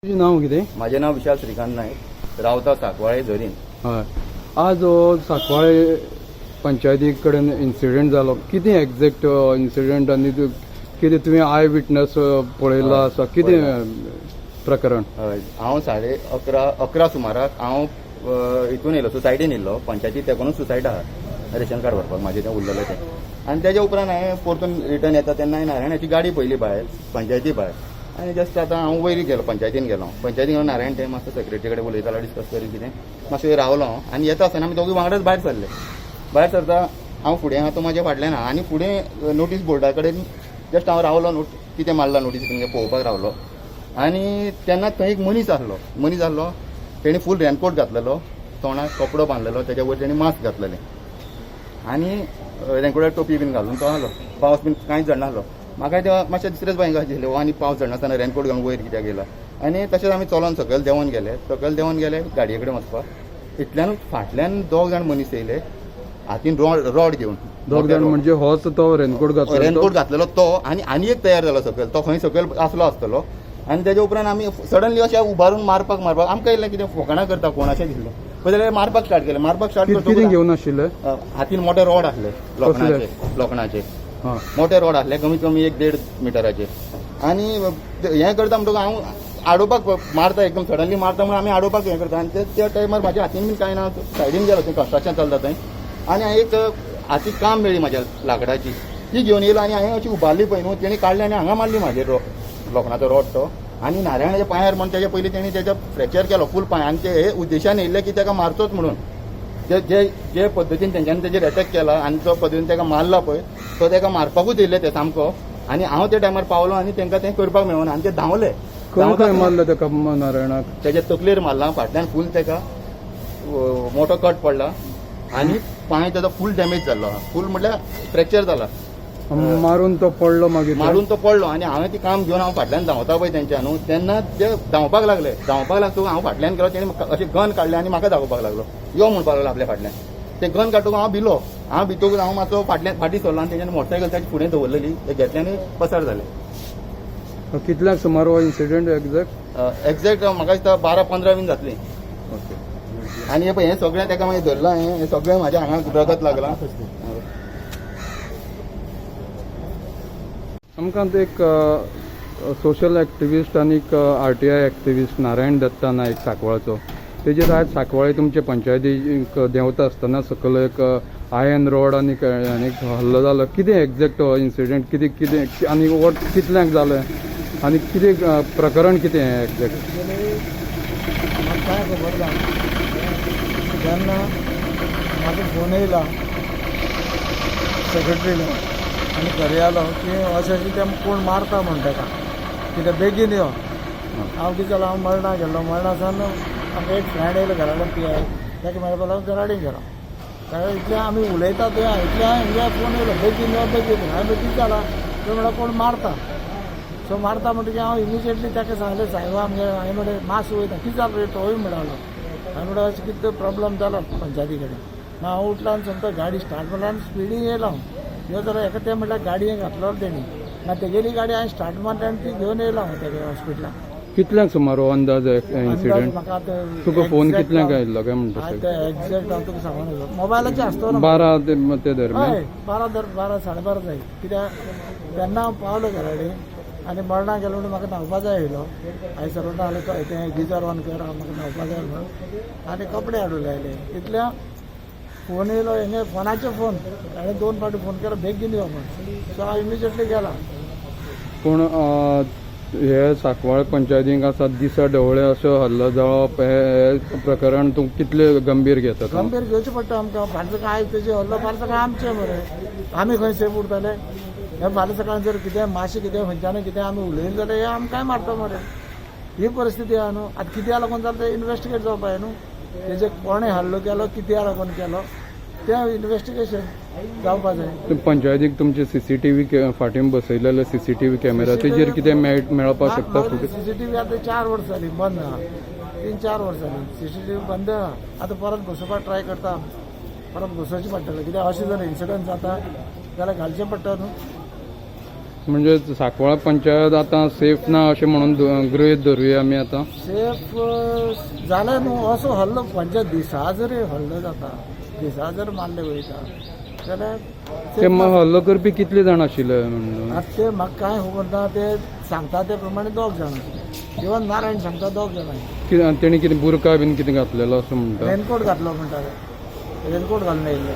तुझें नाव कितें? माझे नाव विशाल श्रीकांत नाईक, रावता साकवाळे झरीन. हय, आज हो साकवाळे पंचायती कडेन इन्सिडेंट जालो. कितें एग्जॅक्ट इन्सिडेंट आनी कितें तुवें आय विटनस पळयला आसा? कितें प्रकरण? हय, हांव 11:30 सुमाराक हांव हितून येयलो, सोसायटीन येयलो. पंचायती तेकोनूच सुसायट आहा रेशन कार्ड व्हरपाक म्हाजें तें उरलेलें तें. आनी तेज्या उपरांत हांवें परतून रिटर्न येता तेन्ना नारायणाची गाडी पयली भायर, पंचायती भायर. आनी जस्ट आतां हांव वयर गेलो, पंचायतीन गेलो. पंचायतीन गेलो, नारायण ते मातसो सेक्रेटरी कडेन उलयतालो, डिस्कस करून कितें मातसो रावलो. आनी येता आसतना आमी दोगूय वांगडाच भायर सरले. भायर सरता हांव फुडें आहा तो म्हाज्या फाटल्यान आहा आनी फुडें नोटीस बोर्डा कडेन जस्ट हांव रावलो, कितें मारला नोटीस तेंगे पळोवपाक रावलो. आनी तेन्ना थंय एक मनीस आहलो. तेणी फूल रेनकोट घातलेलो, तोंडाक कपडो बांदलेलो, तेज्या वयर तेणी मास्क घातलेलें आनी रेनकोटार टोपी बीन घालून तो आहलो. पावस बीन कांयच झडनासलो. म्हाका तेव्हा मातशें दुसरेच भंय आशिल्लें, आनी पावस झडनासतना रेनकोट घालून वयर कित्याक गेला. आनी तशेंच आमी चलोन सकयल देंवोन गेले गाडये कडेन वचपाक. इतल्यानूच फाटल्यान 2 जाण मनीस येयले, हातीन रॉड घेवन. 2 जाण म्हणजे होच तो रेनकोट घातलेलो तो आनी एक तयार जालो सकयल. तो खंय सकयल आसलो आसतलो. आनी तेज्या उपरांत आमी सडनली अशें उबारून मारपाक आमकां येयलें कितें फकाणां करता कोण अशें दिसलें. पळय जाल्यार मारपाक स्टार्ट केलें. कितें घेवन आशिल्ले? हातीन मोठे रॉड आसले लोखणाचे. मोठे रॉड आसले, कमीत कमी 1.5 मिटराचे. आनी हें करता म्हणटकूच हांव आडोवपाक मारता, एकदम सडनली मारता म्हणून आमी आडोवपाक हें करता. आनी त्या टायमार म्हाज्या हातीन बीन कांय ना, सायडीन गेलो, थंय कन्स्ट्रक्शन चलता थंय. आनी हांवें एक हाती काम मेळ्ळी म्हाज्या लाकडाची, ती घेवन येयलो. आनी हांवें अशी उबारली पळय न्हू, तेणी काडली आनी हांगा मारली म्हाजेर लोखणाचो रॉड तो. आनी नारायणाच्या पांयार म्हण तेच्या पयलीं तेणी तेच्या फ्रॅक्चर केलो फूल पांय. आनी ते हे उद्देशान येयल्ले की ताका मारचोच म्हणून. जे पद्दतीन तेंच्यांनी तेजेर अटॅक केला आनी जो पद्दतीन ताका मारला पळय तो ताका मारपाकूच येयल्ले ते सामको. आनी हांव त्या टायमार पावलो आनी तांकां तें करपाक मेळना आनी ते धांवले. खंय मारलं ताका नारायणाक? तेच्या तकलेर मारला, फाटल्यान फूल ताका मोठो कट पडला आनी पांय ताजो फूल डॅमेज जाल्लो, फूल म्हटल्यार फ्रॅक्चर जाला. मारून तो पडलो आनी हांवें ती काम घेवन हांव फाटल्यान धांवता पळय तेंच्या न्हू, तेन्ना ते धांवपाक लागले. हांव फाटल्यान गेलो, तेणी अशें गन काडलें आनी म्हाका दाखोवपाक लागलो, यो म्हणपाक लागलो आपल्या फाटल्यान. ते गन काडटकूच हांव भिलो. भितकूच हांव मातसो फाटी सरलो आनी तेच्यान मोटरसायकल ताची फुडें दवरलेली, ते घेतले आनी पसार जाले. कितल्याक सुमार हो इन्सिडेंट एक्झॅक्ट म्हाका दिसता 12-15 बीन जातली. आनी हें सगळें ताका मागीर धरलां, हें सगळें म्हाज्या हांगा रगत लागलां. आमकां एक सोशल एक्टिविस्ट आनी RTI एक्टिविस्ट नारायण दत्ता नायक साकवाळचो, तेजेर आज साकवाळे तुमचे पंचायतीक देंवता आसतना सकयल एक आयर्न रॉड आनी हल्लो जालो. कितें एक्झॅक्ट इन्सिडेंट? कितें आनी कितल्यांक जालें आनी कितें प्रकरण कितें एक्झॅक्ट? काय खबर ना. जेन्ना म्हाका फोन येयला सेक्रेटरीन आनी घरा आलो की अशें कितें कोण मारता म्हण ताका, कितें बेगीन यो. हांव कितें जालो, हांव मरणा गेलो. मरणासान आमकां एक फ्रेंड येयलो घरालो PI, ताका मेळपाक लागून घराडेन गेलो. इतलें आमी उलयता थंय, हिंगा फोन येयलो बेगीन यो बेगीन. हांवें कितें जाला तो म्हणल्यार कोण मारता. सो मारता म्हणटकीर हांव इमिजिएटली ताका सांगलें, सायबा आमगे हांवें म्हणलें मास वयता, कितें जालें रे तोय म्हणलो. हांवें म्हणलें अशें कितें प्रॉब्लम जालो पंचायती कडेन. हांव उठलो आनी समतो गाडी स्टार्ट मारला आनी स्पिडीन येयलो. ह्यो जाल्यार हेका तें म्हणल्यार गाडयेन घातलो तेणी. तेगेली गाडी हांवें स्टार्ट मारली आनी ती घेवन येयलो हांव तेगे हॉस्पिटलाक. कितल्यांक सुमार हो अंदाज इन्सिडेंट? म्हाका आतां तुका फोन कितल्यांक आयिल्लो काय म्हणटा? एक्झॅक्ट हांव तुका सांगून मोबायलाचेर आसतो ना. 12 ते दरम्यान? हय, 12-12:30 जाय. कित्याक तेन्ना हांव पावलो घरा कडेन आनी मरणा गेलो म्हणून म्हाका न्हांवपा जाय आयलो. हांवें सर्वंट आहलो तें गिजर ऑन कर, म्हाका न्हांवपा जाय म्हणून. आनी कपडे हाडूंक लायले. इतल्या फोन येयलो, हेंगे फोनाचे फोन. हांवें 2 फावटी फोन केलो बेगीन यो म्हणून. सो हांव इमिजिएटली गेला. पूण हे साकवाळ पंचायतीक आसा दिसा ढवळे असो हल्लो जावप, हे प्रकरण तूं कितले गंभीर घेता? गंभीर घेवचें पडटा आमकां. फाल्यां सकाळ आयज तेजे हल्लो, फाल्यां सकाळ आमचें मरे. आमी खंय सेफ उरतले? हे फाल्यां सकाळ जर कितें मातशें कितें खंयच्यान कितें आमी उलयलें जाल्यार हे आमकांय मारता मरे. ही परिस्थिती आहा न्हू. आतां कित्याक लागून जालें तें इन्वेस्टिगेट जावपा जाय न्हू. तेजे कोणें हल्लो केलो, कित्याक लागून केलो, तें इन्वेस्टिगेशन जावपा जाय. पंचायतीक तुमचे CCTV फाटीं बसयलेले CCTV कॅमेरा, तेजेर कितें मेळपाक शकता? CCTV आतां 4 वर्सां जालीं बंद आहा. 3-4 वर्सां जालीं CCTV बंद आहा. आतां परत बसोवपाक ट्राय करता. परत बसोवचें पडटलें, कित्याक अशें जर इन्सिडंट जाता जाल्यार घालचें पडटा न्हू. म्हणजे सांकवाळ पंचायत आतां सेफ ना अशें म्हणून गृहीत धरुया आमी आतां. सेफ जालें न्हू असो हल्लो पंचायत दिसा जरी हल्लो जाता दिसा जर मारले वयता जाल्यार ते हल्लो करपी कितले जाण आशिल्ले म्हणून? आतां ते म्हाका कांय खबर ना ते सांगता ते प्रमाणे 2 जाण आशिल्ले. इवन नारायण सांगता 2 जाण तेणी कितें बुरका बीन कितें घातलेलो असो म्हणटा? रेनकोट घातलो म्हणटाले रेनकोट घालून येयल्ले